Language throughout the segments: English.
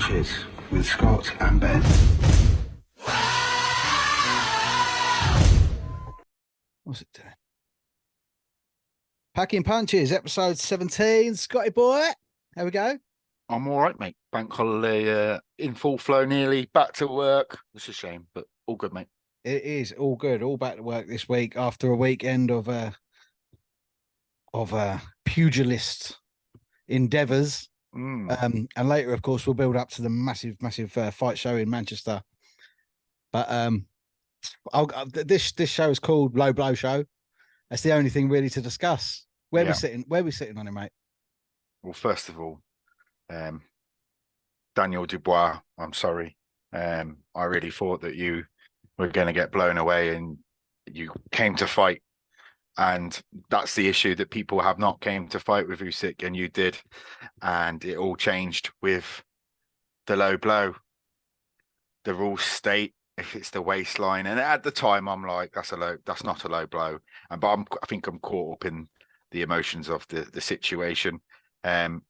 Punches with Scott and Ben. What's it doing? Packing Punches, episode 17. Scotty boy, there we go. I'm all right, mate. Bank holiday in full flow nearly. Back to work. It's a shame, but all good, mate. It is all good. All back to work this week after a weekend of pugilist endeavours. And later, of course, we'll build up to the massive fight show in Manchester. But this show is called Low Blow Show. That's the only thing really to discuss. Where we sitting on it, mate? Well, first of all, Daniel Dubois, I'm sorry. I really thought that you were going to get blown away, and you came to fight. And that's the issue, that people have not came to fight with Usyk, and you did. And it all changed with the low blow. The rules state if it's the waistline, and at the time I'm like, that's not a low blow. But I think I'm caught up in the emotions of the situation. The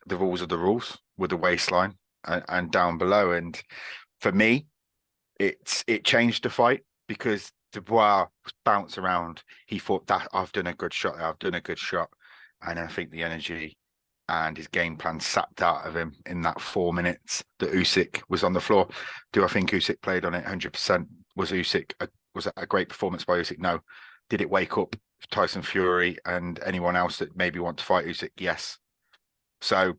rules are the rules with the waistline and down below. And for me, it changed the fight, because Dubois bounced around. He thought that I've done a good shot. And I think the energy and his game plan sapped out of him in that 4 minutes that Usyk was on the floor. Do I think Usyk played on it 100%? Was that a great performance by Usyk? No. Did it wake up Tyson Fury and anyone else that maybe want to fight Usyk? Yes. So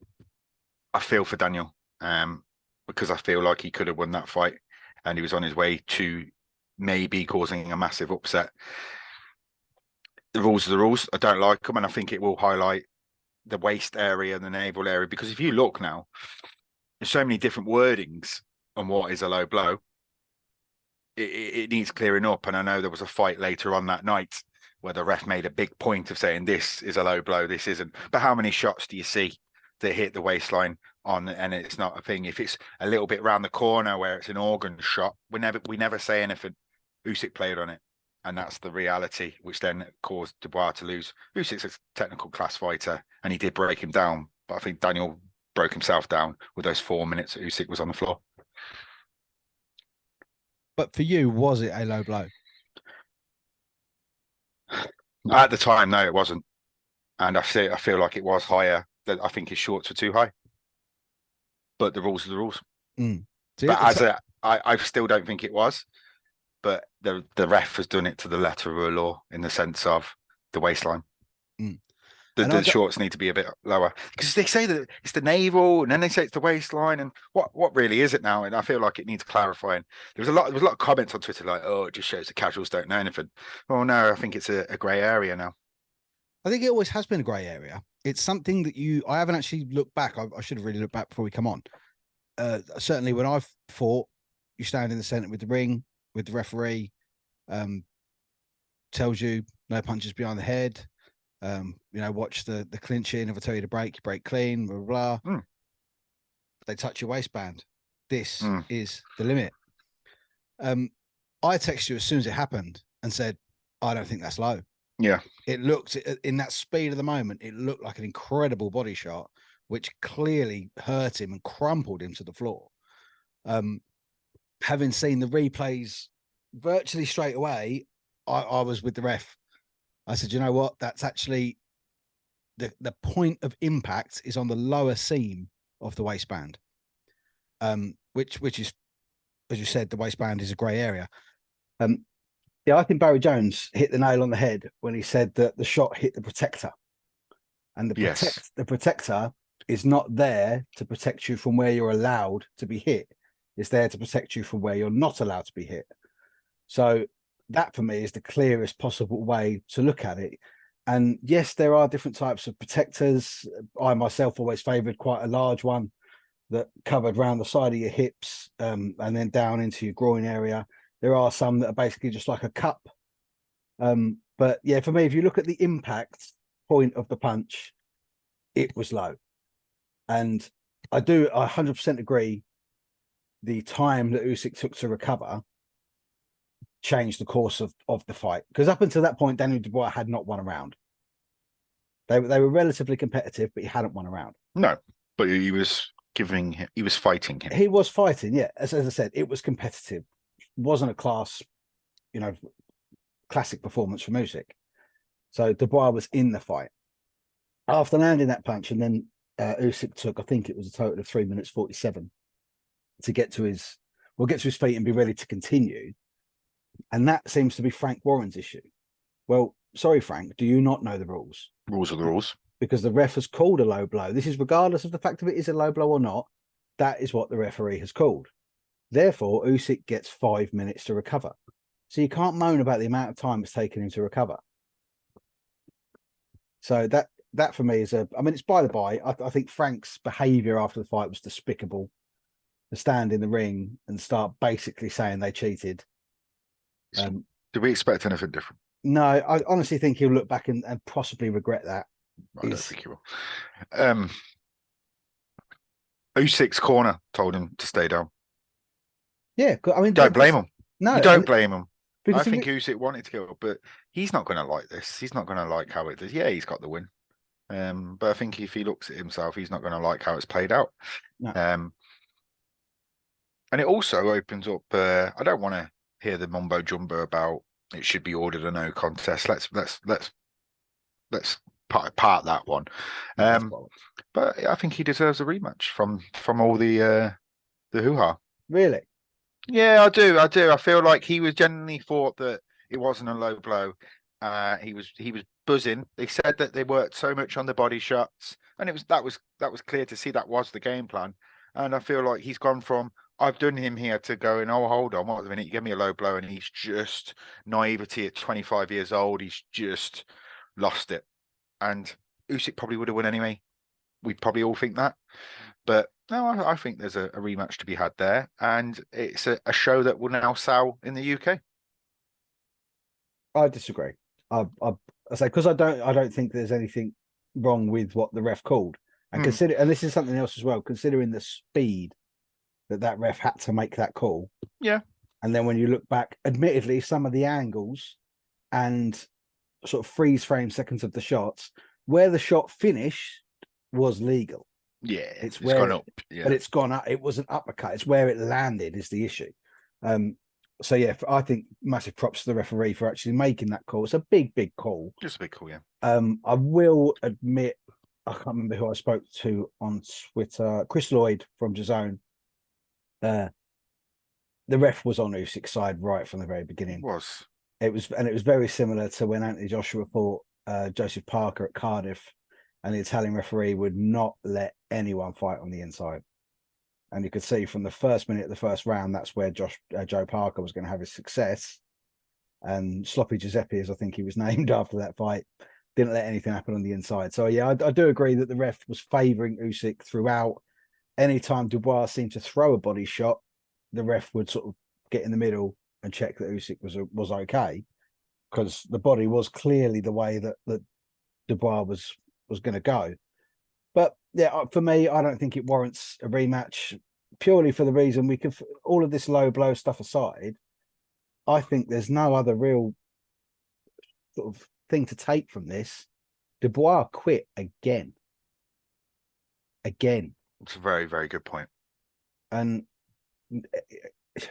I feel for Daniel, because I feel like he could have won that fight, and he was on his way to maybe causing a massive upset. The rules are the rules. I don't like them, and I think it will highlight the waist area and the navel area, because if you look now, there's so many different wordings on what is a low blow. It needs clearing up. And I know there was a fight later on that night where the ref made a big point of saying this is a low blow, this isn't. But how many shots do you see that hit the waistline on, and it's not a thing? If it's a little bit round the corner where it's an organ shot, we never say anything. Usyk played on it, and that's the reality, which then caused Dubois to lose. Usyk's a technical class fighter, and he did break him down, but I think Daniel broke himself down with those 4 minutes that Usyk was on the floor. But for you, was it a low blow? At the time, no, it wasn't. And I feel like it was higher. I think his shorts were too high. But the rules are the rules. But I still don't think it was. But the ref has done it to the letter of the law in the sense of the waistline. The shorts need to be a bit lower, because they say that it's the navel, and then they say it's the waistline, and what really is it now? And I feel like it needs clarifying. There was a lot of comments on Twitter like, "Oh, it just shows the casuals don't know anything." Oh no, I think it's a grey area now. I think it always has been a grey area. It's something that I haven't actually looked back. I should have really looked back before we come on. Certainly when I've fought, you stand in the centre with the ring, with the referee, tells you no punches behind the head. Watch the clinching. If I tell you to break, you break clean, blah, blah, blah. They touch your waistband. This is the limit. I texted you as soon as it happened and said, I don't think that's low. Yeah. It looked, in that speed of the moment, it looked like an incredible body shot, which clearly hurt him and crumpled him to the floor. Having seen the replays virtually straight away, I was with the ref. I said, you know what? That's actually the point of impact is on the lower seam of the waistband, which is, as you said, the waistband is a grey area. I think Barry Jones hit the nail on the head when he said that the shot hit the protector, and the protector is not there to protect you from where you're allowed to be hit. It's there to protect you from where you're not allowed to be hit. So that for me is the clearest possible way to look at it. And yes, there are different types of protectors. I myself always favoured quite a large one that covered around the side of your hips, and then down into your groin area. There are some that are basically just like a cup. But yeah, for me, if you look at the impact point of the punch, it was low. And I 100% agree. The time that Usyk took to recover changed the course of the fight, because up until that point, Daniel Dubois had not won a round. They were relatively competitive, but he hadn't won a round. No, but he was giving him, he was fighting him. He was fighting, yeah. As I said, it was competitive. Wasn't a class, classic performance from Usyk. So Dubois was in the fight. After landing that punch, and then Usyk took, I think it was a total of 3 minutes 47 to get to his feet and be ready to continue. And that seems to be Frank Warren's issue. Well, sorry, Frank, do you not know the rules? Rules are the rules. Because the ref has called a low blow. This is regardless of the fact if it is a low blow or not. That is what the referee has called. Therefore, Usyk gets 5 minutes to recover. So you can't moan about the amount of time it's taken him to recover. So that for me is it's by the by. I think Frank's behaviour after the fight was despicable. To stand in the ring and start basically saying they cheated. Do we expect anything different? No, I honestly think he'll look back and possibly regret that. I don't think he will. Usyk's corner told him to stay down. Yeah, I mean, don't blame him. No, you don't blame him. I think Usyk wanted to go, but he's not going to like this. He's not going to like how it is. Yeah, he's got the win. But I think if he looks at himself, he's not going to like how it's played out. No. And it also opens up. I don't want to hear the mumbo jumbo about it should be ordered a no contest. Let's part that one. But I think he deserves a rematch from all the hoo-ha. Really? Yeah, I do. I feel like he was genuinely thought that it wasn't a low blow. He was buzzing. They said that they worked so much on the body shots, and that was clear to see that was the game plan. And I feel like he's gone from I've done him here to going, oh, hold on, what a minute, you give me a low blow, and he's just naivety at 25 years old. He's just lost it. And Usyk probably would have won anyway. We'd probably all think that. But no, I think there's a rematch to be had there, and it's a show that will now sell in the UK. I disagree. I say because I don't think there's anything wrong with what the ref called, and and this is something else as well. Considering the speed that ref had to make that call, yeah. And then when you look back, admittedly, some of the angles and sort of freeze frame seconds of the shots where the shot finished was legal. Yeah, it's gone up. Yeah. But it's gone up. It was an uppercut. It's where it landed is the issue. So yeah, I think massive props to the referee for actually making that call. It's a big call. Just a big call, yeah. I will admit, I can't remember who I spoke to on Twitter. Chris Lloyd from DAZN. The ref was on Usyk's side right from the very beginning. It was very similar to when Anthony Joshua fought Joseph Parker at Cardiff, and the Italian referee would not let anyone fight on the inside. And you could see from the first minute of the first round, that's where Joe Parker was going to have his success. And Sloppy Giuseppe, as I think he was named after that fight, didn't let anything happen on the inside. So yeah, I do agree that the ref was favouring Usyk throughout. Anytime Dubois seemed to throw a body shot, the ref would sort of get in the middle and check that Usyk was okay, because the body was clearly the way that Dubois was going to go. But yeah, for me, I don't think it warrants a rematch, purely for the reason we could, all of this low blow stuff aside, I think there's no other real sort of thing to take from this. Dubois quit again. It's a very, very good point. And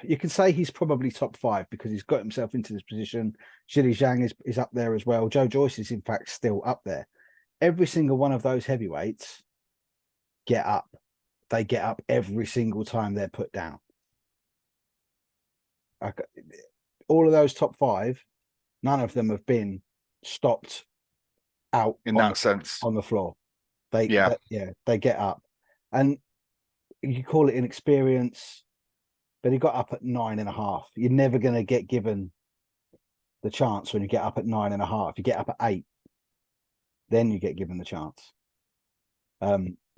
you can say he's probably top 5 because he's got himself into this position. Zhilei Zhang is up there as well. Joe Joyce is in fact still up there. Every single one of those heavyweights get up. They get up every single time they're put down. All of those top 5, none of them have been stopped out in that sense on the floor. They get up. And you call it inexperience, but he got up at 9.5. You're never going to get given the chance when you get up at 9.5. You get up at 8, then you get given the chance.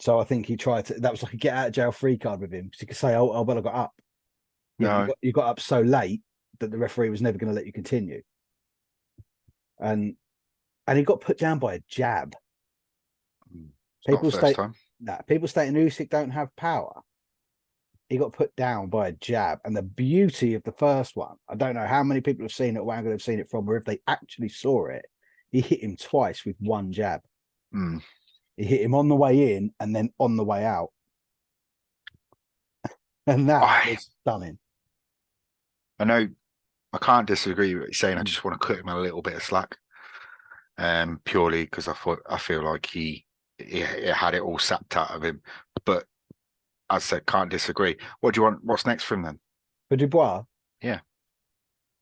So I think he tried to. That was like a get out of jail free card with him, because he could say, "Oh, well, I got up." No. You got up so late that the referee was never going to let you continue. And he got put down by a jab. People stating Usyk don't have power. He got put down by a jab. And the beauty of the first one, I don't know how many people have seen it, where I'm going to have seen it from, or if they actually saw it, he hit him twice with one jab. He hit him on the way in and then on the way out. And that I was stunning. know I can't disagree with what you're saying. I just want to cut him a little bit of slack, purely because I feel like he had it all sapped out of him. But as I said, can't disagree. What do you want? What's next for him then? For Dubois, Yeah.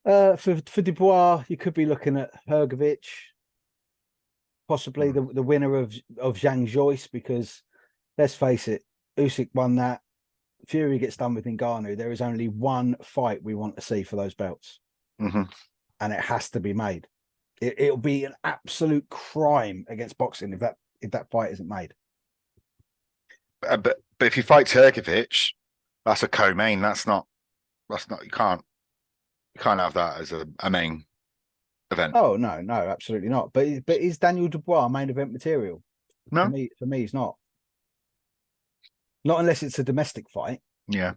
for Dubois, you could be looking at Hrgovic, possibly the winner of Zhang Joyce, because let's face it, Usyk won that. Fury gets done with Ngannou. There is only one fight we want to see for those belts, Mm-hmm. and it has to be made. It'll be an absolute crime against boxing if that fight isn't made. But if he fights Hrgovic, that's a co-main. That's not. You can't have that as a main event. Oh no, absolutely not. But is Daniel Dubois main event material? No. For me, he's not. Not unless it's a domestic fight. Yeah.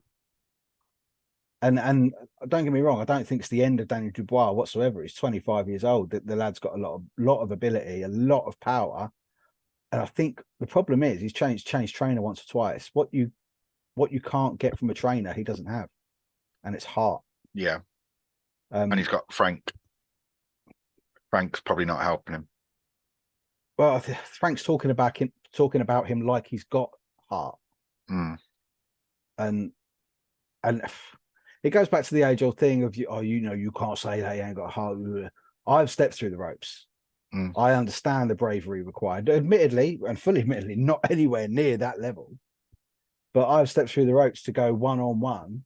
And don't get me wrong, I don't think it's the end of Daniel Dubois whatsoever. He's 25 years old. The lad's got a lot of ability, a lot of power. And I think the problem is he's changed trainer once or twice. What you can't get from a trainer, he doesn't have, and it's heart. Yeah. And he's got Frank. Frank's probably not helping him. Well, Frank's talking about him like he's got heart, and it goes back to the age-old thing of you can't say that he ain't got heart. I've stepped through the ropes. I understand the bravery required. Admittedly, and fully admittedly, not anywhere near that level. But I've stepped through the ropes to go one-on-one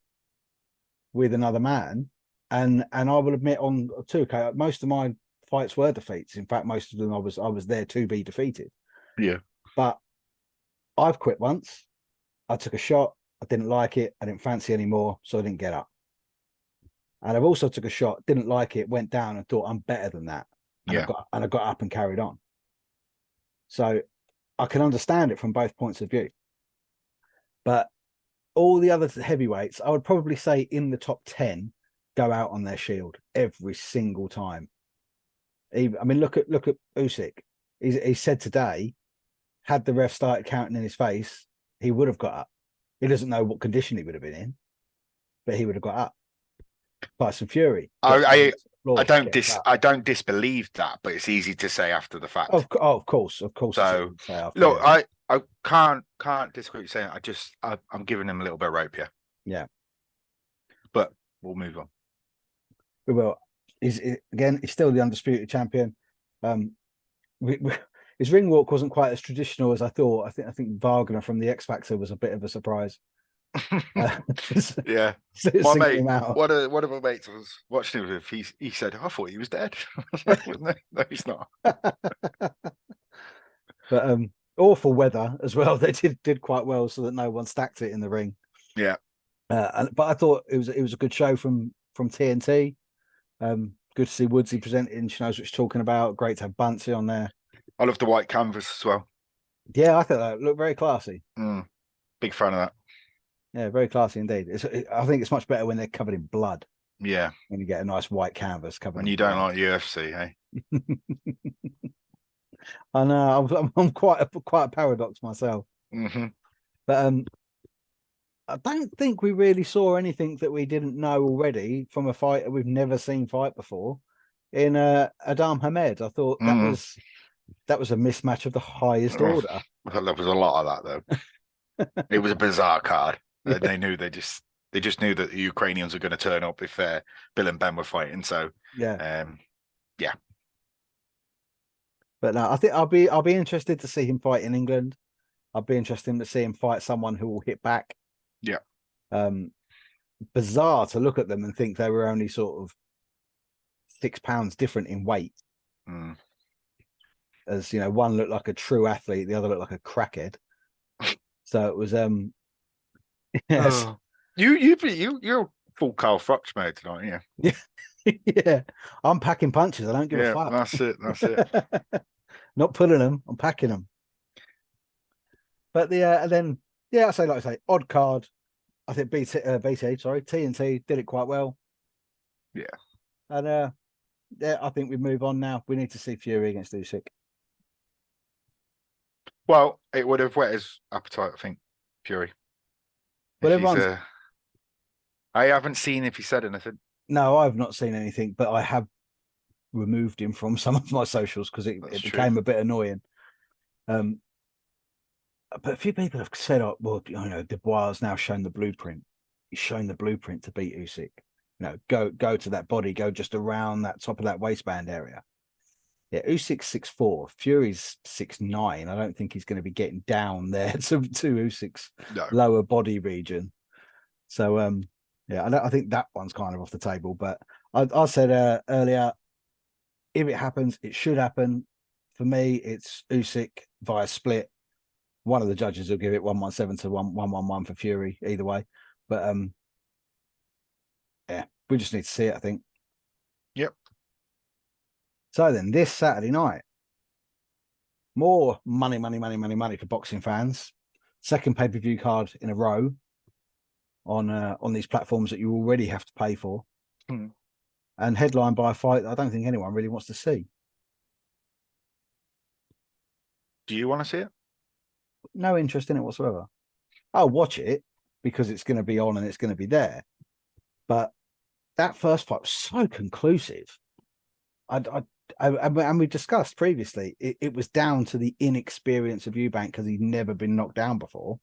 with another man, and I will admit on 2K, most of my fights were defeats. In fact, most of them I was there to be defeated. Yeah. But I've quit once. I took a shot. I didn't like it. I didn't fancy anymore, so I didn't get up. And I've also took a shot, didn't like it, went down and thought I'm better than that. And I got up and carried on. So I can understand it from both points of view. But all the other heavyweights, I would probably say in the top 10, go out on their shield every single time. I mean, look at Usyk. He said today, had the ref started counting in his face, he would have got up. He doesn't know what condition he would have been in, but he would have got up. Tyson Fury. I don't disbelieve that, but it's easy to say after the fact. Of course. So look, I can't disagree with saying. I'm giving him a little bit of rope here. Yeah, but we'll move on. We will. He's still the undisputed champion. His ring walk wasn't quite as traditional as I thought. I think Wagner from the X Factor was a bit of a surprise. Yeah, my mate. One of my mates was watching him. He said, "I thought he was dead." No, he's not. But awful weather as well. They did quite well so that no one stacked it in the ring. Yeah. But I thought it was a good show from TNT. Good to see Woodsy presenting. She knows what she's talking about. Great to have Buncey on there. I love the white canvas as well. Yeah, I thought that looked very classy. Big fan of that. Yeah, very classy indeed. I think it's much better when they're covered in blood. Yeah. When you get a nice white canvas covered. And you don't like UFC, hey? I know. I'm quite a paradox myself. But I don't think we really saw anything that we didn't know already from a fighter we've never seen fight before. In Adam Hamed, I thought that was a mismatch of the highest order. There was a lot of that though. It was a bizarre card. Yeah. They knew they just knew that the Ukrainians were going to turn up if Bill and Ben were fighting. So yeah. But no, I think I'll be interested to see him fight in England. I'll be interested to see him fight someone who will hit back. Yeah. Bizarre to look at them and think they were only sort of 6 pounds different in weight. As you know, one looked like a true athlete, the other looked like a crackhead. So it was yes. You're full Carl Froch mode tonight, yeah. Yeah. I'm packing punches. I don't give a fuck. That's it. Not pulling them, I'm packing them. But and then I say odd card. I think TNT did it quite well. Yeah. And I think we move on now. We need to see Fury against Usyk. Well, it would have whet his appetite, I think, Fury. But I haven't seen if he said anything. No, I've not seen anything, but I have removed him from some of my socials because it That's became true. a bit annoying. But a few people have said, "Oh, well, you know, Dubois has now shown the blueprint. He's shown the blueprint to beat Usyk. You know, go to that body, go just around that top of that waistband area." Yeah, Usyk's 6'4", Fury's 6'9". I don't think he's going to be getting down there to Usyk's No. lower body region. So, yeah, I think that one's kind of off the table. But I said earlier, if it happens, it should happen. For me, it's Usyk via split. One of the judges will give it 117 to 111 for Fury, either way. But yeah, we just need to see it, I think. Yep. So then, this Saturday night, more money for boxing fans. Second pay-per-view card in a row on these platforms that you already have to pay for, and headlined by a fight I don't think anyone really wants to see. Do you want to see it? No interest in it whatsoever. I'll watch it because it's going to be on and it's going to be there. But that first fight was so conclusive. And we discussed previously, it was down to the inexperience of Eubank because he'd never been knocked down before,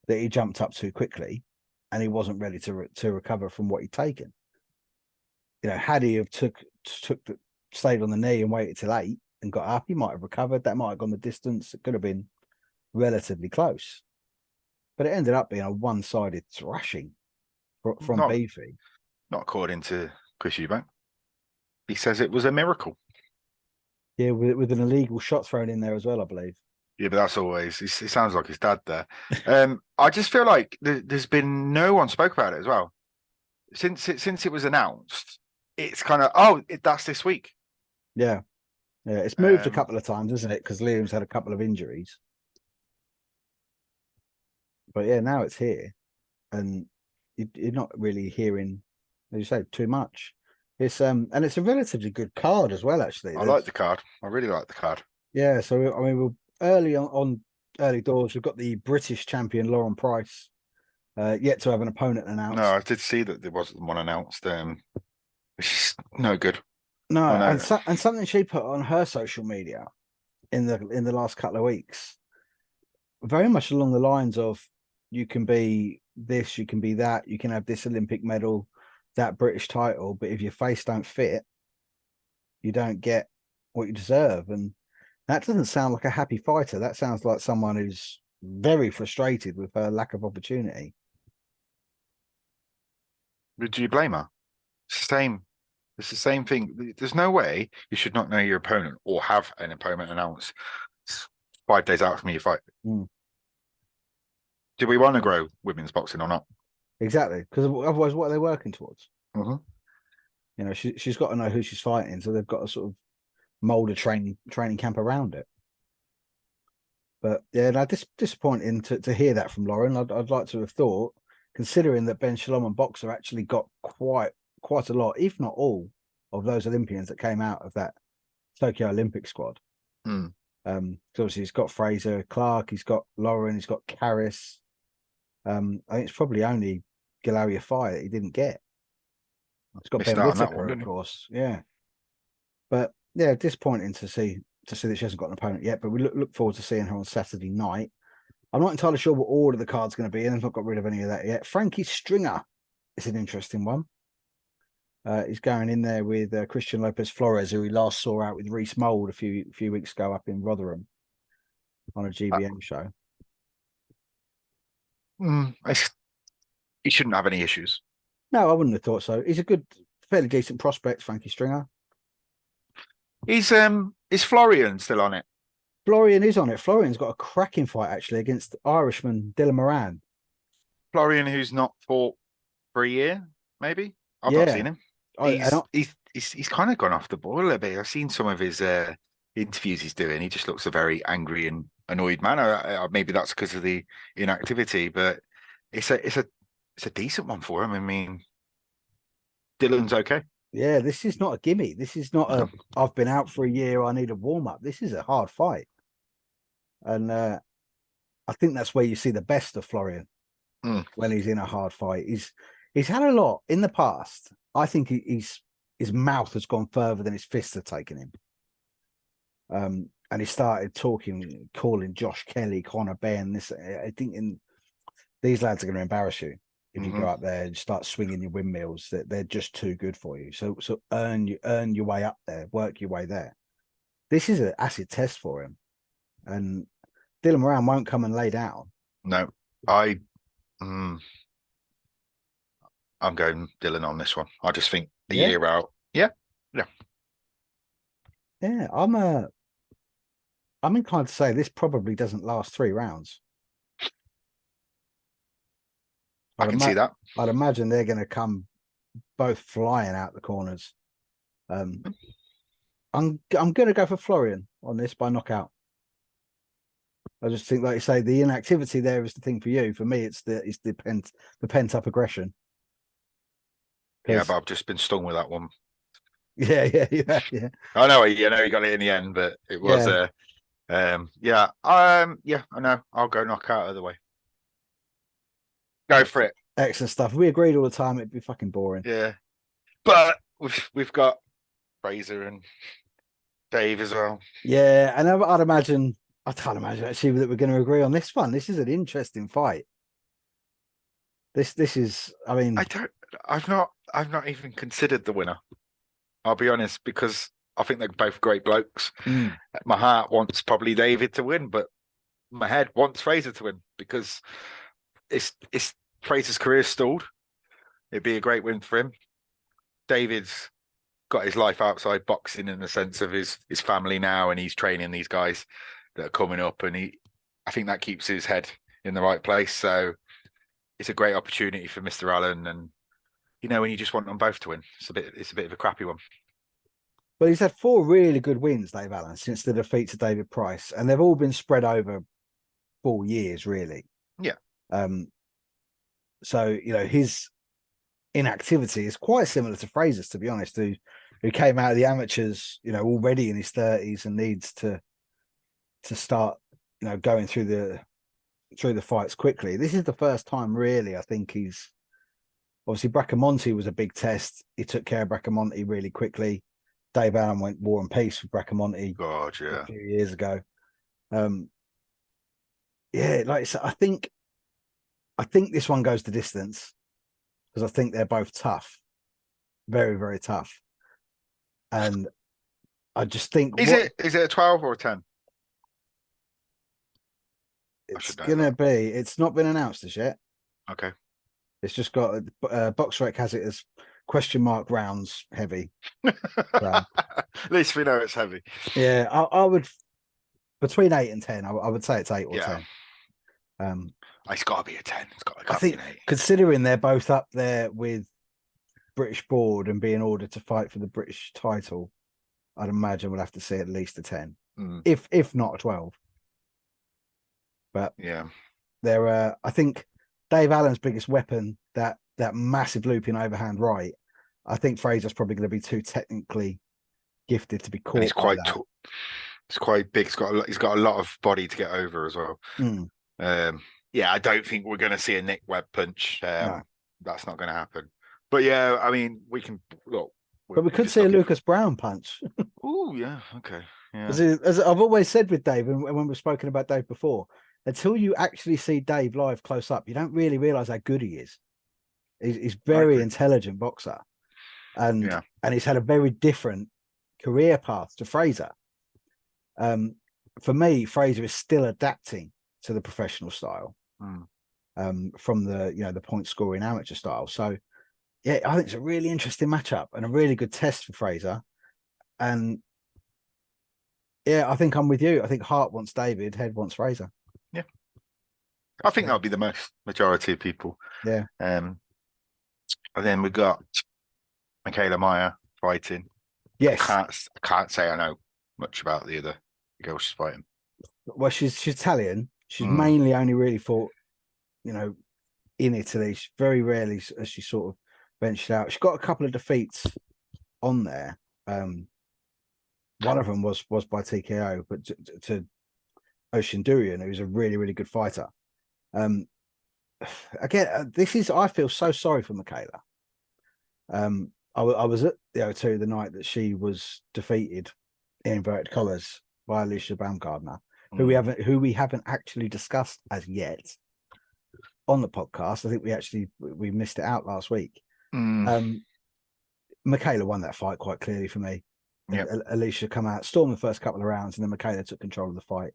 that he jumped up too quickly and he wasn't ready to recover from what he'd taken. You know, had he have stayed on the knee and waited till 8 and got up, he might have recovered. That might have gone the distance. It could have been relatively close. But it ended up being a one-sided thrashing from Beefy. Not according to Chris Eubank. He says it was a miracle. Yeah, with an illegal shot thrown in there as well, I believe. Yeah, but that's always. It sounds like his dad there. I just feel like there's been no one spoke about it as well since it was announced. It's kind of that's this week. Yeah, it's moved a couple of times, isn't it? Because Liam's had a couple of injuries. But yeah, now it's here, and you're not really hearing, as you say, too much. It's and it's a relatively good card as well, actually. I like the card. I really like the card. Yeah, so I mean, we're early on early doors. We've got the British champion Lauren Price, yet to have an opponent announced. No, I did see that there wasn't one announced. It's just no good. No, and something she put on her social media in the last couple of weeks, very much along the lines of, you can be this, you can be that, you can have this Olympic medal, that British title, but if your face don't fit, you don't get what you deserve. And that doesn't sound like a happy fighter. That sounds like someone who's very frustrated with her lack of opportunity. Would you blame her? Same. It's the same thing. There's no way you should not know your opponent or have an opponent announced 5 days out from your fight. Do we want to grow women's boxing or not? Exactly, because otherwise, what are they working towards? Mm-hmm. You know, she's got to know who she's fighting, so they've got to sort of mold a training camp around it. But yeah, no, disappointing to hear that from Lauren. I'd like to have thought, considering that Ben Shalom and Boxer actually got quite a lot, if not all, of those Olympians that came out of that Tokyo Olympic squad. So obviously he's got Fraser Clark, he's got Lauren, he's got Karras. I think it's probably only Galaria Fire that he didn't get. It's got Ben Whittaker, of course. Yeah. But yeah, disappointing to see that she hasn't got an opponent yet. But we look forward to seeing her on Saturday night. I'm not entirely sure what order the card's going to be in. I've not got rid of any of that yet. Frankie Stringer is an interesting one. He's going in there with Christian Lopez Flores, who we last saw out with Reese Mould a few weeks ago up in Rotherham on a GBM show. He shouldn't have any issues. No, I wouldn't have thought so. He's a good, fairly decent prospect, Frankie Stringer. Is Florian still on it? Florian is on it. Florian's got a cracking fight actually against Irishman Dylan Moran. Florian, who's not fought for a year, maybe. I've not seen him. He's kind of gone off the ball a little bit. I've seen some of his interviews he's doing. He just looks a very angry and annoyed man. Maybe that's because of the inactivity, but it's a decent one for him. I mean, Dylan's okay. Yeah, this is not a gimme. This is not I've been out for a year, I need a warm up. This is a hard fight, and I think that's where you see the best of Florian when he's in a hard fight. He's had a lot in the past. I think his mouth has gone further than his fists have taken him. And he started calling Josh Kelly, Conor Benn. I think these lads are going to embarrass you if you go up there and start swinging your windmills. That they're just too good for you. So earn your way up there, work your way there. This is an acid test for him, and Dylan Moran won't come and lay down. No, I'm going Dylan on this one. I just think a year out. Yeah. I'm inclined to say this probably doesn't last 3 rounds. I can see that. I'd imagine they're going to come both flying out the corners. I'm going to go for Florian on this by knockout. I just think, like you say, the inactivity there is the thing for you. For me, it's the pent up aggression. Yeah, but I've just been stung with that one. Yeah. I know, you got it in the end, but it was I know. I'll go knockout either way. Go for it. Excellent stuff. We agreed all the time. It'd be fucking boring. Yeah, but we've got Fraser and Dave as well. Yeah, and I can't imagine actually that we're going to agree on this one. This is an interesting fight. This is, I mean, I've not even considered the winner. I'll be honest, because I think they're both great blokes. My heart wants probably David to win, but my head wants Fraser to win because it's Fraser's career stalled. It'd be a great win for him. David's got his life outside boxing in the sense of his family now, and he's training these guys that are coming up, and I think that keeps his head in the right place. So it's a great opportunity for Mr. Allen, and when you just want them both to win, it's a bit of a crappy one. But he's had 4 really good wins, Dave Allen, since the defeat to David Price, and they've all been spread over 4 years, really. Yeah. So his inactivity is quite similar to Fraser's, to be honest, who came out of the amateurs, already in his 30s and needs to start, going through the fights quickly. This is the first time, really, I think he's obviously Bracamonte was a big test. He took care of Bracamonte really quickly. Dave Allen went war and peace with Bracamonte a few years ago. Like I said, I think this one goes the distance because I think they're both tough, very, very tough. And I just think is it a 12 or a 10? It's not been announced as yet. Okay. It's just got BoxRec has it as question mark rounds heavy. So, at least we know it's heavy. Yeah, I would between 8 and 10. I would say it's 8 or 10. It's got to be a 10. I think considering they're both up there with British board and being ordered to fight for the British title, I'd imagine we'll have to see at least a 10, if not a 12. But yeah, I think Dave Allen's biggest weapon, that massive looping overhand right. I think Fraser's probably going to be too technically gifted to be caught. And he's quite tall. He's quite big. He's got a lot of body to get over as well. I don't think we're going to see a Nick Webb punch. No. That's not going to happen. But yeah, I mean, we can look. But we could see a Lucas Brown punch. Oh yeah, okay. Yeah. As I've always said with Dave, and when we've spoken about Dave before, until you actually see Dave live close up, you don't really realize how good he is. He's very intelligent boxer, and he's had a very different career path to Fraser. For me, Fraser is still adapting to the professional style, from the point scoring amateur style. So, yeah, I think it's a really interesting matchup and a really good test for Fraser. And yeah, I think I'm with you. I think heart wants David, head wants Fraser. Yeah, I think that'll be the majority of people. Yeah. And then we got Michaela Meyer fighting. Yes. I can't say I know much about the other girl she's fighting. Well, she's Italian. She's mainly only really fought, in Italy. She very rarely has she sort of ventured out. She's got a couple of defeats on there. One of them was by TKO, but to Ocean Durian, who's a really, really good fighter. again, I feel so sorry for Michaela. I was at the O2 the night that she was defeated in inverted colours by Alicia Baumgardner, who we haven't actually discussed as yet on the podcast. I think we missed it out last week. Michaela won that fight quite clearly for me. Yep. Alicia come out, stormed the first couple of rounds, and then Michaela took control of the fight.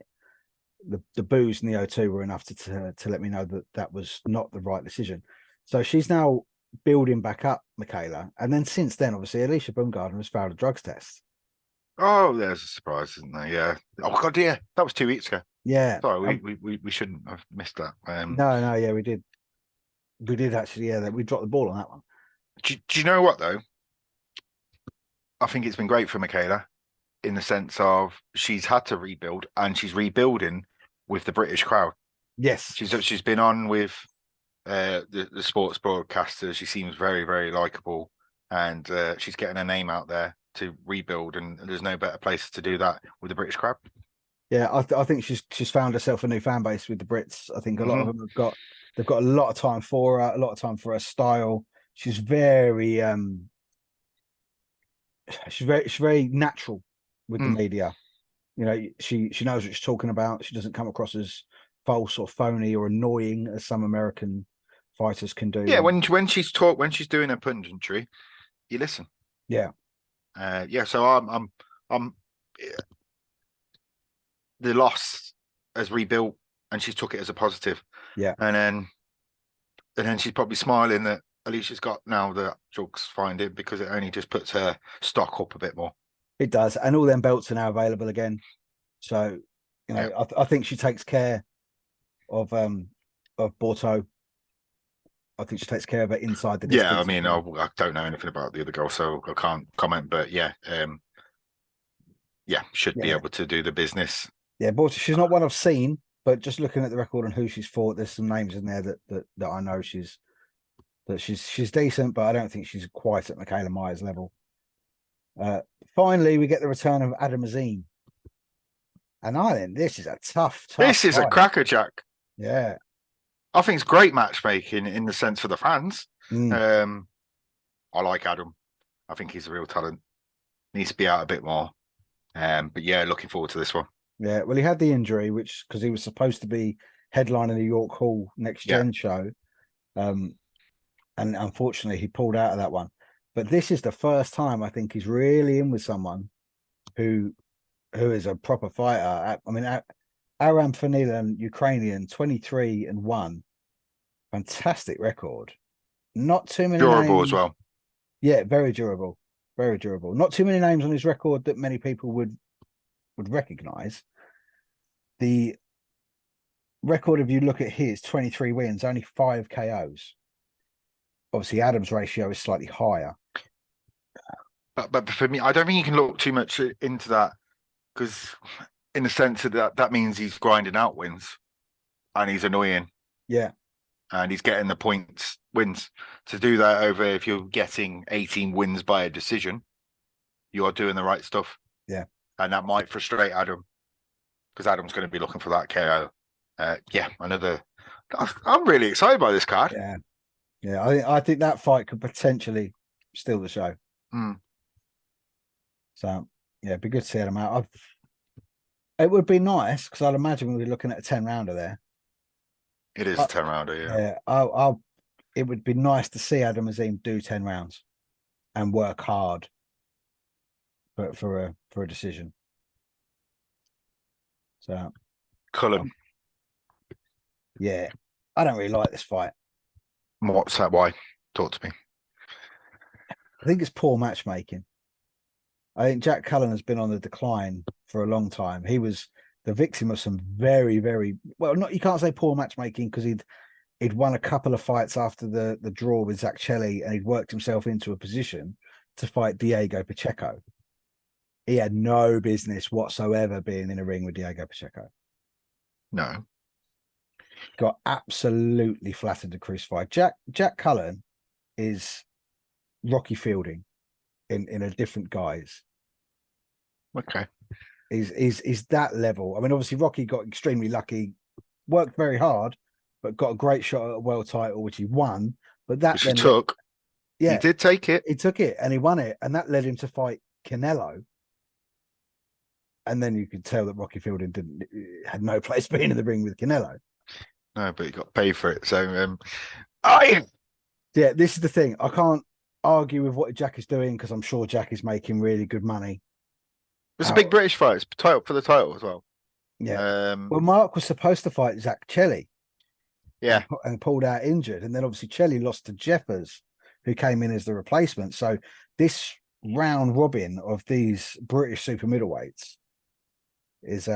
The boos in the O2 were enough to let me know that was not the right decision. So she's now building back up Michaela, and then since then, obviously, Alicia Baumgardner has failed a drugs test. Oh, there's a surprise, isn't there? Yeah. Oh God, yeah, that was 2 weeks ago. Yeah. Sorry, we shouldn't have missed that. No, yeah, we did. We did actually. Yeah, we dropped the ball on that one. Do you know what though? I think it's been great for Michaela in the sense of she's had to rebuild, and she's rebuilding with the British crowd. Yes, she's been on with the sports broadcaster. She seems very, very likable, and she's getting her name out there to rebuild. And there's no better place to do that with the British crowd. Yeah, I think she's found herself a new fan base with the Brits. I think a lot of them they've got a lot of time for her, a lot of time for her style. She's very she's very natural with the media. You know, she knows what she's talking about. She doesn't come across as false or phony or annoying as some American fighters can do. Yeah, when she's doing her punditry, you listen. Yeah. So I'm the loss has rebuilt, and she's took it as a positive. Yeah. And then she's probably smiling that Alicia's got now the drugs finding, because it only just puts her stock up a bit more. It does, and all them belts are now available again. So, you know, yeah. I think she takes care of Borto. I think she takes care of it inside the distance. Yeah, I mean, I don't know anything about the other girl, so I can't comment. But yeah, should be able to do the business. Yeah, Borto. She's not one I've seen, but just looking at the record and who she's fought, there's some names in there that I know she's decent, but I don't think she's quite at Michaela Myers level. Finally, we get the return of Adam Azim. And I think this is a tough This is fight. a crackerjack. Yeah. I think it's great matchmaking in the sense for the fans. I like Adam. I think he's a real talent. Needs to be out a bit more. But yeah, looking forward to this one. Yeah, well, he had the injury, because he was supposed to be headlining the York Hall Next Gen show. And unfortunately, he pulled out of that one. But this is the first time I think he's really in with someone who is a proper fighter. I mean, Aram Fanilan, Ukrainian, 23-1, fantastic record. Not too many durable names. As well. Yeah, very durable, very durable. Not too many names on his record that many people would recognize. The record, if you look at his 23 wins, only 5 KOs. Obviously, Adam's ratio is slightly higher. But for me, I don't think you can look too much into that, because in the sense of that means he's grinding out wins, and he's annoying. Yeah. And he's getting the wins. To do that over, if you're getting 18 wins by a decision, you're doing the right stuff. Yeah. And that might frustrate Adam, because Adam's going to be looking for that KO. I'm really excited by this card. Yeah. Yeah, I think that fight could potentially steal the show. So yeah, it'd be good to see them out. It would be nice, because I'd imagine we'd be looking at a 10-rounder there. It is a 10-rounder, yeah. It would be nice to see Adam Azim do 10 rounds and work hard for a decision. So Cullen. Yeah, I don't really like this fight. What's that? Why? Talk to me. I think it's poor matchmaking. I think Jack Cullen has been on the decline for a long time. He was the victim of some very, very you can't say poor matchmaking, because he'd won a couple of fights after the draw with Zach Chelli, and he'd worked himself into a position to fight Diego Pacheco. He had no business whatsoever being in a ring with Diego Pacheco. No. Got absolutely flattered and crucified. Jack Cullen is Rocky Fielding in a different guise. Okay. Is that level. I mean, obviously Rocky got extremely lucky, worked very hard, but got a great shot at a world title, which he won. But that Which he then, took. yeah, He did take it. he took it and he won it, and that led him to fight Canelo. And then you could tell that Rocky Fielding had no place being in the ring with Canelo. No, but he got paid for it. So, I Yeah, this is the thing. I can't argue with what Jack is doing because I'm sure Jack is making really good money. It's a big British fight. It's title for the title as well. Yeah. Well, Mark was supposed to fight Zach Chelly. Yeah. And pulled out injured. And then obviously Chelly lost to Jeffers, who came in as the replacement. So this round robin of these British super middleweights is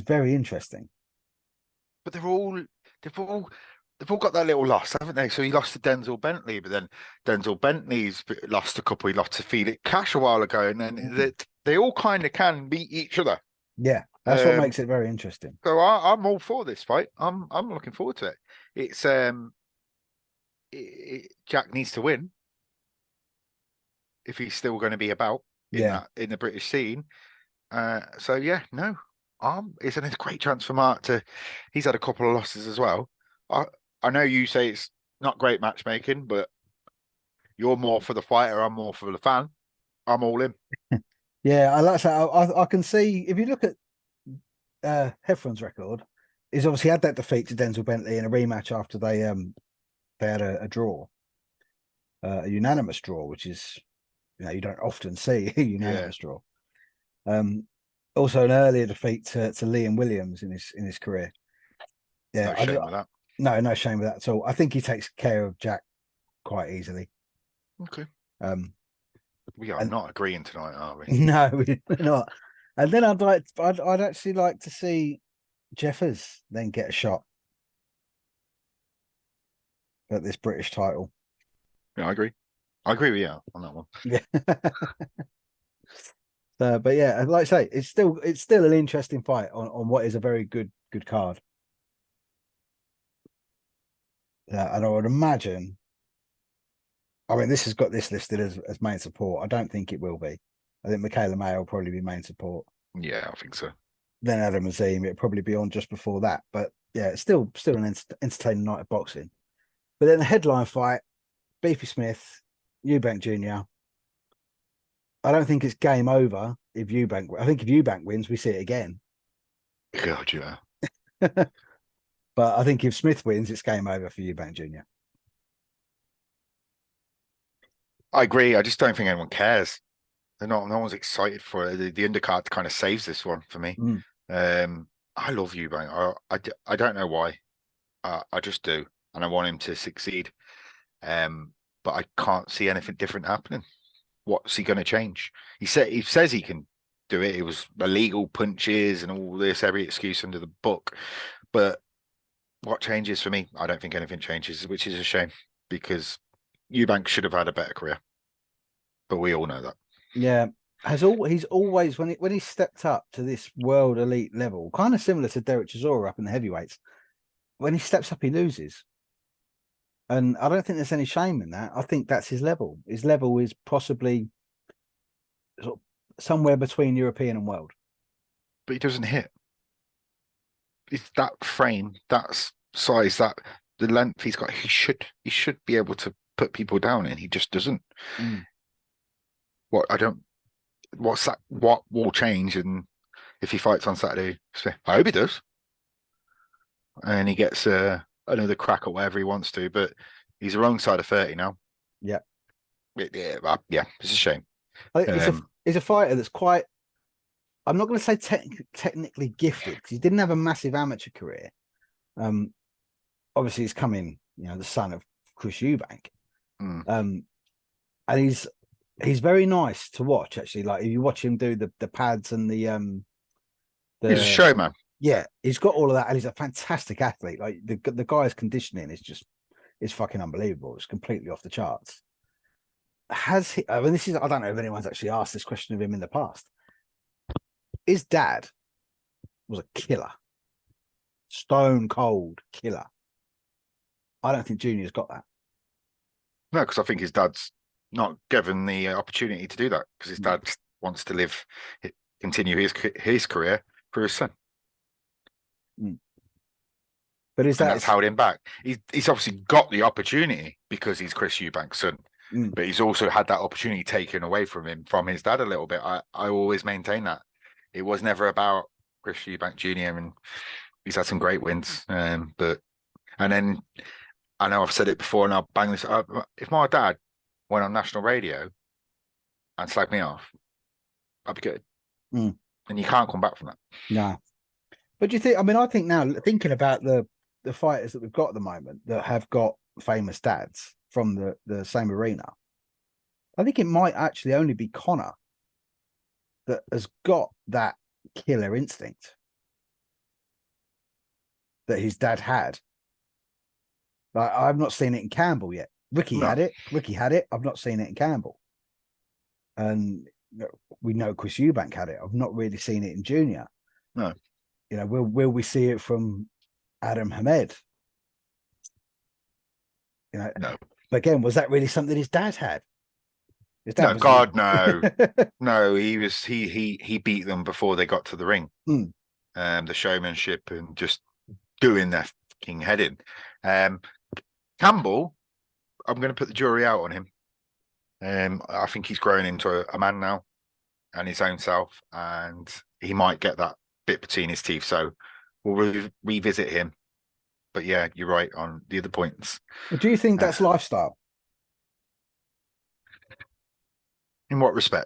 very interesting. But they've all got that little loss, haven't they? So he lost to Denzel Bentley, but then Denzel Bentley's lost a couple. He lost to Felix Cash a while ago, and then they all kind of can beat each other. Yeah, that's what makes it very interesting. So I'm all for this fight. I'm looking forward to it. It's Jack needs to win if he's still going to be about in the British scene. So yeah, no, it's a great chance for Mark to. He's had a couple of losses as well. I know you say it's not great matchmaking, but you're more for the fighter. I'm more for the fan. I'm all in. Yeah, I like that. I can see if you look at Heffron's record, he's obviously had that defeat to Denzel Bentley in a rematch after they had a draw, a unanimous draw, which is you don't often see a unanimous draw. Also an earlier defeat to Liam Williams in his career. Yeah, no shame with that. No shame with that at all. I think he takes care of Jack quite easily. Okay. We are not agreeing tonight, are we? No, we're not. And then I'd actually like to see Jeffers then get a shot at this British title. Yeah, I agree. I agree with you on that one. Yeah. But yeah, like I say, it's still an interesting fight on what is a very good card. Yeah, and I would imagine. I mean, this has got this listed as main support. I don't think it will be. I think Michaela May will probably be main support. Yeah, I think so. Then Adam Azim, it'll probably be on just before that. But yeah, it's still an entertaining night of boxing. But then the headline fight, Beefy Smith, Eubank Jr. I don't think it's game over if Eubank. I think if Eubank wins, we see it again. God, yeah. But I think if Smith wins, it's game over for Eubank Jr. I agree. I just don't think anyone cares. No one's excited for it. The undercard kind of saves this one for me. I love Eubank. I don't know why. I just do, and I want him to succeed. But I can't see anything different happening. What's he going to change? He says he can do it. It was illegal punches and all this, every excuse under the book. But what changes for me? I don't think anything changes, which is a shame because Eubank should have had a better career. But we all know that. Yeah. He's always when he stepped up to this world elite level, kind of similar to Derek Chisora up in the heavyweights. When he steps up, he loses. And I don't think there's any shame in that. I think that's his level. His level is possibly sort of somewhere between European and world. But he doesn't hit. It's that frame, that size, that the length he's got. He should be able to put people down, and he just doesn't. What's that? What will change? And if he fights on Saturday, I hope he does, and he gets another crack at whatever he wants to. But he's the wrong side of 30 now. Yeah, it's a shame. He's a fighter that's quite. I'm not going to say technically gifted because he didn't have a massive amateur career. Obviously, he's coming, the son of Chris Eubank, and he's very nice to watch. Actually, like if you watch him do the pads and the he's a showman. Yeah, he's got all of that, and he's a fantastic athlete. Like the guy's conditioning is fucking unbelievable. It's completely off the charts. Has he? I mean, I don't know if anyone's actually asked this question of him in the past. His dad was a killer, stone cold killer. I don't think Junior's got that. No, because I think his dad's not given the opportunity to do that because his dad wants to continue his career for his son. But is and that that's held him back. He's obviously got the opportunity because he's Chris Eubank's son, but he's also had that opportunity taken away from him from his dad a little bit. I always maintain that it was never about Chris Eubank Jr. and he's had some great wins. But and then I know I've said it before, and I'll bang this up. If my dad went on national radio and slagged me off, I'd be good. And you can't come back from that. No. But do you think? I mean, I think now thinking about the fighters that we've got at the moment that have got famous dads from the same arena, I think it might actually only be Connor that has got that killer instinct that his dad had. Like, I've not seen it in Campbell yet. Ricky had it. I've not seen it in Campbell. And we know Chris Eubank had it. I've not really seen it in Junior. No. You know, will we see it from Adam Hamed? You know, no. But again, was that really something his dad had? His dad No, God, no, no. He beat them before they got to the ring. The showmanship and just doing their fucking head in. Campbell, I'm going to put the jury out on him. I think he's grown into a man now and his own self, and he might get that bit between his teeth. So we'll revisit him. But yeah, you're right on the other points. Well, do you think that's lifestyle? In what respect?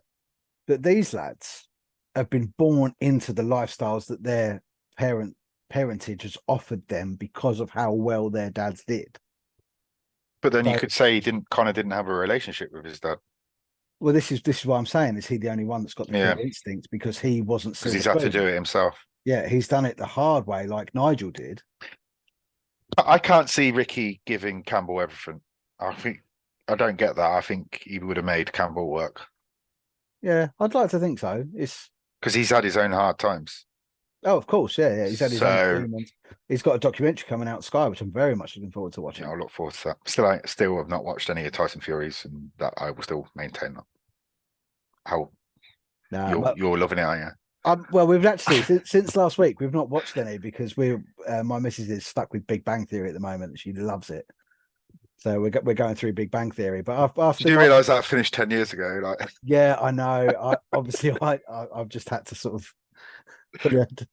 That these lads have been born into the lifestyles that their parentage has offered them because of how well their dads did. But then you could say Connor didn't have a relationship with his dad. Well, this is what I'm saying. Is he the only one that's got the killer instinct because he wasn't? Because he's had to do it himself. Yeah, he's done it the hard way, like Nigel did. I can't see Ricky giving Campbell everything. I don't get that. I think he would have made Campbell work. Yeah, I'd like to think so. It's because he's had his own hard times. Oh, of course, yeah. He's had his own demons. He's got a documentary coming out Sky, which I'm very much looking forward to watching. Yeah, I look forward to that. Still have not watched any of Tyson Fury's, and that I will still maintain that. How you're loving it, aren't you? Well, we've actually since last week we've not watched any because my missus is stuck with Big Bang Theory at the moment. She loves it, so we're going through Big Bang Theory. But after, did you realise that finished 10 years ago? Like, yeah, I know. I've just had to sort of put it.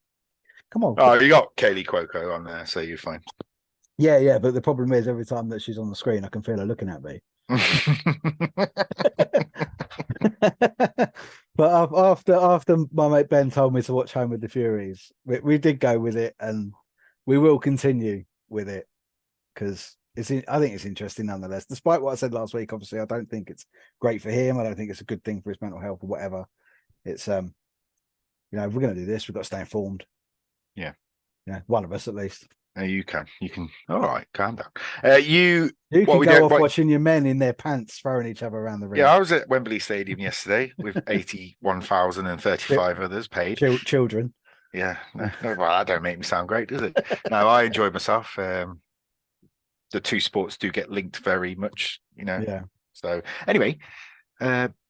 Come on. Oh, you got Kaylee Cuoco on there, so you're fine. Yeah. But the problem is, every time that she's on the screen, I can feel her looking at me. But after my mate Ben told me to watch Home with the Furies, we did go with it, and we will continue with it because I think it's interesting nonetheless. Despite what I said last week, obviously I don't think it's great for him. I don't think it's a good thing for his mental health or whatever. It's if we're going to do this, we've got to stay informed. Yeah, one of us at least. You can. All right, calm down. You can go off watching your men in their pants throwing each other around the ring. Yeah, I was at Wembley Stadium yesterday with 81,035 others paid. Children. Yeah, well, that don't make me sound great, does it? No, I enjoyed myself. The two sports do get linked very much, Yeah. So anyway,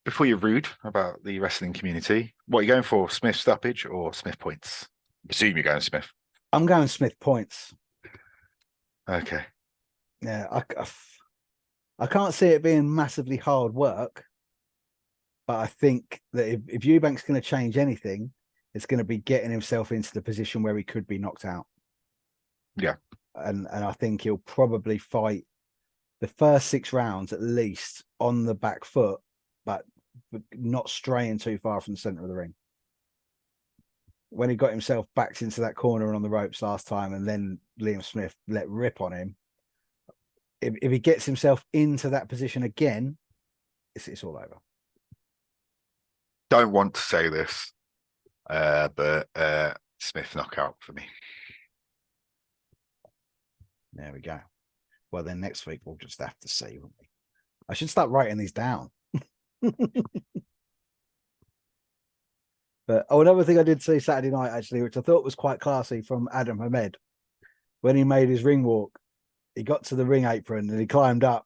before you're rude about the wrestling community, what are you going for? Smith stoppage or Smith points? I assume you're going Smith. I'm going Smith points. Okay. Yeah, I can't see it being massively hard work, but I think that if Eubank's going to change anything, it's going to be getting himself into the position where he could be knocked out. Yeah. And I think he'll probably fight the first 6 rounds at least on the back foot, but not straying too far from the center of the ring. When he got himself backed into that corner and on the ropes last time, and then Liam Smith let rip on him, if he gets himself into that position again, it's all over. Don't want to say this, but Smith knockout for me. There we go. Well, then next week we'll just have to see, won't we? I should start writing these down. But another thing I did see Saturday night, actually, which I thought was quite classy from Adam Hamed, when he made his ring walk, he got to the ring apron and he climbed up.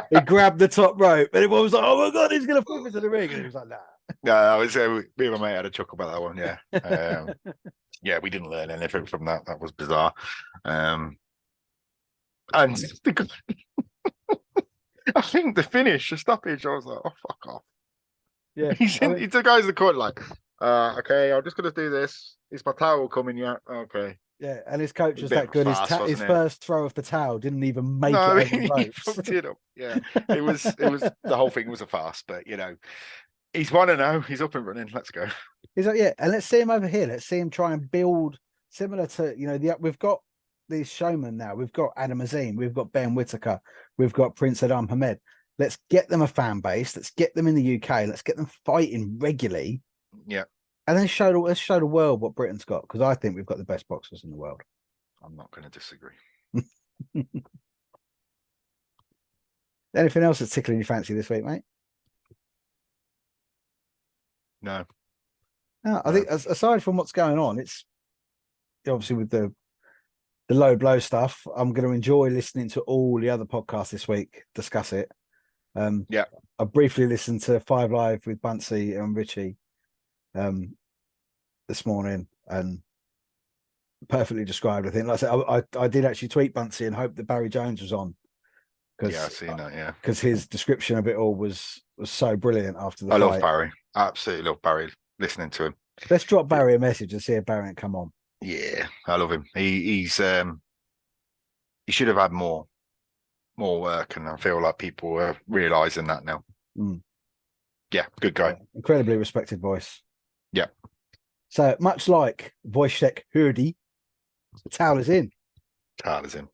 He grabbed the top rope, and everyone was like, "Oh my god, he's going to flip into the ring!" And he was like, "Nah." No, I was me and my mate had a chuckle about that one. Yeah, yeah, we didn't learn anything from that. That was bizarre. And I think the finish, the stoppage, I was like, oh fuck off. Yeah, He's in. The guy's in the court like, okay, I'm just gonna do this. Is my towel coming yet? Okay. yeah, and his coach A was bit that of a good. farce, His wasn't it? first throw of the towel didn't even make it No, over the he ropes. fucked it up. Yeah, it was the whole thing was a farce, but he's 1-0. He's up and running. Let's go. He's like, yeah, and let's see him over here. Let's see him try and build similar to we've got these showmen now. We've got Adam Azim, we've got Ben Whitaker, we've got Prince Adam Hamed. Let's get them a fan base. Let's get them in the UK. Let's get them fighting regularly. Yeah, and then let's show the world what Britain's got, because I think we've got the best boxers in the world. I'm not going to disagree. Anything else that's tickling your fancy this week, mate? No. No, I think aside from what's going on, it's obviously with the low blow stuff. I'm going to enjoy listening to all the other podcasts this week, discuss it. Yeah. I briefly listened to 5 Live with Buncey and Richie this morning, and perfectly described. I think, like I said, I did actually tweet Buncey and hope that Barry Jones was on. Yeah, I've seen that. Yeah, because his description of it all was so brilliant after the I fight. love Barry. Absolutely love Barry. Listening to him. Let's drop Barry a message and see if Barry can come on. Yeah, I love him. He should have had more work, and I feel like people are realizing that now. Yeah, good guy. Incredibly respected voice. Yeah. So much like Wojciech Hurdy, the towel is in. Towel is in.